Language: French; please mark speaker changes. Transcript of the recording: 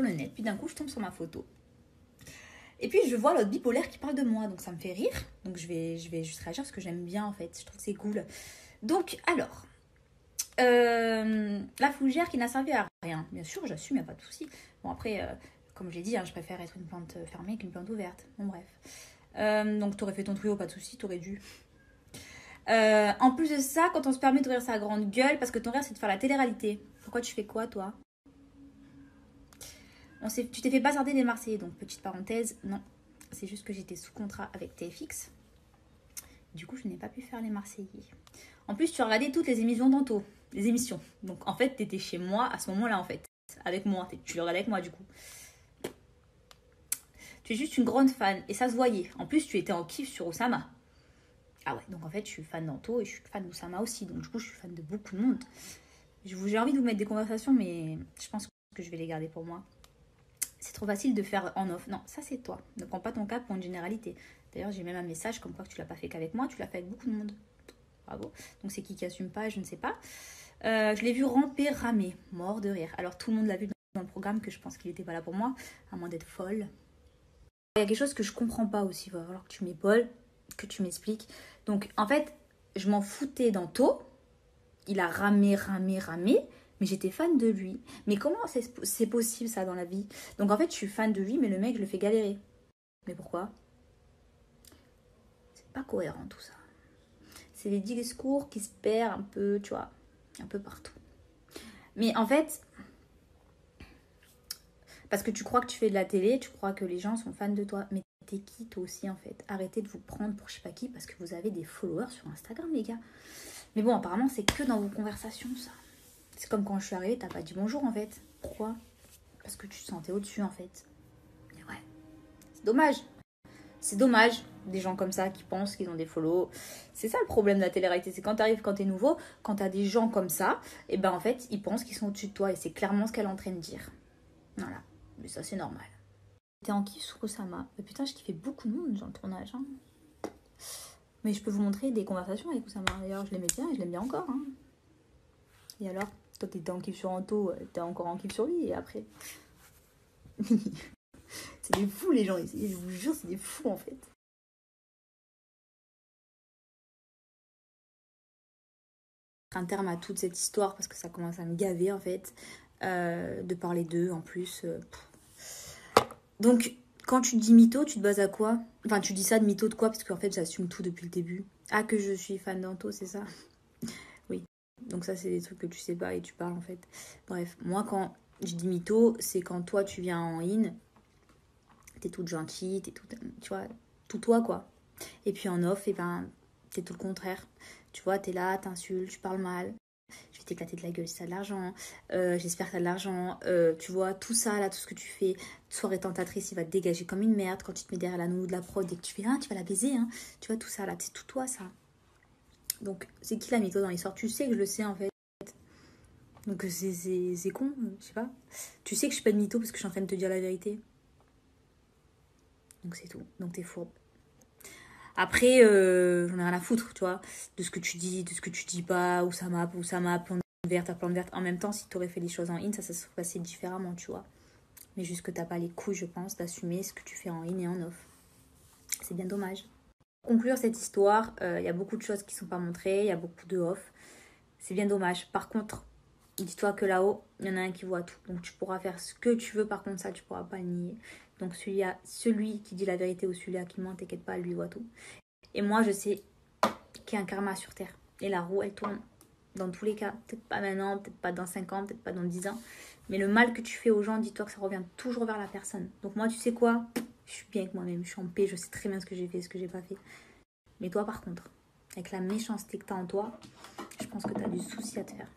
Speaker 1: sur le net, puis d'un coup, je tombe sur ma photo. Et puis, je vois l'autre bipolaire qui parle de moi, donc ça me fait rire. Donc, je vais juste réagir parce que j'aime bien, en fait. Je trouve que c'est cool. Donc, alors, la fougère qui n'a servi à rien. Bien sûr, j'assume, il n'y a pas de souci. Bon, après, comme je l'ai dit, hein, je préfère être une plante fermée qu'une plante ouverte. Bon, bref. Donc, t'aurais fait ton tuyau, pas de souci, t'aurais dû. En plus de ça, quand on se permet d'ouvrir sa grande gueule, parce que ton rêve, c'est de faire la télé-réalité. Pourquoi tu fais quoi, toi? Tu t'es fait bazarder des Marseillais, donc petite parenthèse, non. C'est juste que j'étais sous contrat avec TFX. Du coup, je n'ai pas pu faire les Marseillais. En plus, tu as regardé toutes les émissions d'Anto. Les émissions. Donc, en fait, tu étais chez moi à ce moment-là, en fait. Avec moi. Tu le regardais avec moi, du coup. Tu es juste une grande fan. Et ça se voyait. En plus, tu étais en kiff sur Oussama. Ah ouais, donc en fait, je suis fan d'Anto et je suis fan d'Oussama aussi. Donc, du coup, je suis fan de beaucoup de monde. J'ai envie de vous mettre des conversations, mais je pense que je vais les garder pour moi. C'est trop facile de faire en off. Non, ça c'est toi. Ne prends pas ton cas pour une généralité. D'ailleurs, j'ai même un message comme quoi que tu l'as pas fait qu'avec moi, tu l'as fait avec beaucoup de monde. Bravo. Donc c'est qui assume pas, je ne sais pas. Je l'ai vu ramper, ramer, mort de rire. Alors tout le monde l'a vu dans le programme que je pense qu'il n'était pas là pour moi, à moins d'être folle. Il y a quelque chose que je comprends pas aussi. Il va falloir que tu m'épaules, que tu m'expliques. Donc en fait, je m'en foutais d'Anto. Il a ramé, mais j'étais fan de lui. Mais comment c'est possible ça dans la vie? Donc en fait, je suis fan de lui, mais le mec, je le fais galérer. Mais pourquoi? C'est pas cohérent tout ça. C'est des discours qui se perdent un peu, tu vois, un peu partout. Mais en fait, parce que tu crois que tu fais de la télé, tu crois que les gens sont fans de toi. Mais t'es qui toi aussi en fait? Arrêtez de vous prendre pour je sais pas qui parce que vous avez des followers sur Instagram, les gars. Mais bon, apparemment, c'est que dans vos conversations, ça. C'est comme quand je suis arrivée, t'as pas dit bonjour en fait. Pourquoi? Parce que tu te sentais au-dessus en fait. Et ouais, c'est dommage. C'est dommage, des gens comme ça qui pensent qu'ils ont des follow. C'est ça le problème de la télé-réalité, c'est quand t'arrives, quand t'es nouveau, quand t'as des gens comme ça, et ben en fait, ils pensent qu'ils sont au-dessus de toi et c'est clairement ce qu'elle est en train de dire. Voilà, mais ça c'est normal. J'étais en kiff sur Osama. Mais putain, je kiffais beaucoup de monde dans le tournage. Hein. Mais je peux vous montrer des conversations avec Osama. D'ailleurs, je l'aimais bien et je l'aime bien encore. Hein. Et alors, toi t'étais en kiff sur Anto, t'es encore en kiff sur lui et après. C'est des fous les gens ici, je vous jure, c'est des fous en fait. Un terme à toute cette histoire parce que ça commence à me gaver en fait de parler d'eux en plus. Donc quand tu dis mytho, tu te bases à quoi? Enfin tu dis ça de mytho de quoi? Parce qu'en fait j'assume tout depuis le début. Ah que je suis fan d'Anto, c'est ça? Oui. Donc ça c'est des trucs que tu sais pas et tu parles en fait. Bref, moi quand je dis mytho, c'est quand toi tu viens en in, t'es toute gentille, t'es toute, tu vois, tout toi quoi. Et puis en off, et ben t'es tout le contraire. Tu vois, t'es là, t'insultes, tu parles mal. Je vais t'éclater de la gueule si t'as de l'argent. J'espère que t'as de l'argent. Tu vois, tout ça, là, tout ce que tu fais. Soirée tentatrice, il va te dégager comme une merde quand tu te mets derrière la nounou de la prod et que tu fais, ah, tu vas la baiser, hein. Tu vois, tout ça, là, c'est tout toi, ça. Donc, c'est qui la mytho dans l'histoire? Tu sais que je le sais, en fait. Donc, c'est con, je sais pas. Tu sais que je suis pas de mytho parce que je suis en train de te dire la vérité. Donc, c'est tout. Donc, t'es fourbe. Après, j'en ai rien à foutre, tu vois, de ce que tu dis, de ce que tu dis pas, où ça m'a, plante verte, à plante verte. En même temps, si tu aurais fait les choses en in, ça se serait passé différemment, tu vois. Mais juste que t'as pas les couilles, je pense, d'assumer ce que tu fais en in et en off. C'est bien dommage. Pour conclure cette histoire, il y a beaucoup de choses qui sont pas montrées, il y a beaucoup de off. C'est bien dommage. Par contre, dis-toi que là-haut, il y en a un qui voit tout. Donc tu pourras faire ce que tu veux, par contre, ça, tu pourras pas le nier. Donc celui qui dit la vérité ou celui-là qui ment, t'inquiète pas, lui voit tout. Et moi, je sais qu'il y a un karma sur Terre. Et la roue, elle tourne. Dans tous les cas, peut-être pas maintenant, peut-être pas dans 5 ans, peut-être pas dans 10 ans. Mais le mal que tu fais aux gens, dis-toi que ça revient toujours vers la personne. Donc moi, tu sais quoi? Je suis bien avec moi-même, je suis en paix, je sais très bien ce que j'ai fait, ce que j'ai pas fait. Mais toi, par contre, avec la méchanceté que t'as en toi, je pense que t'as du souci à te faire.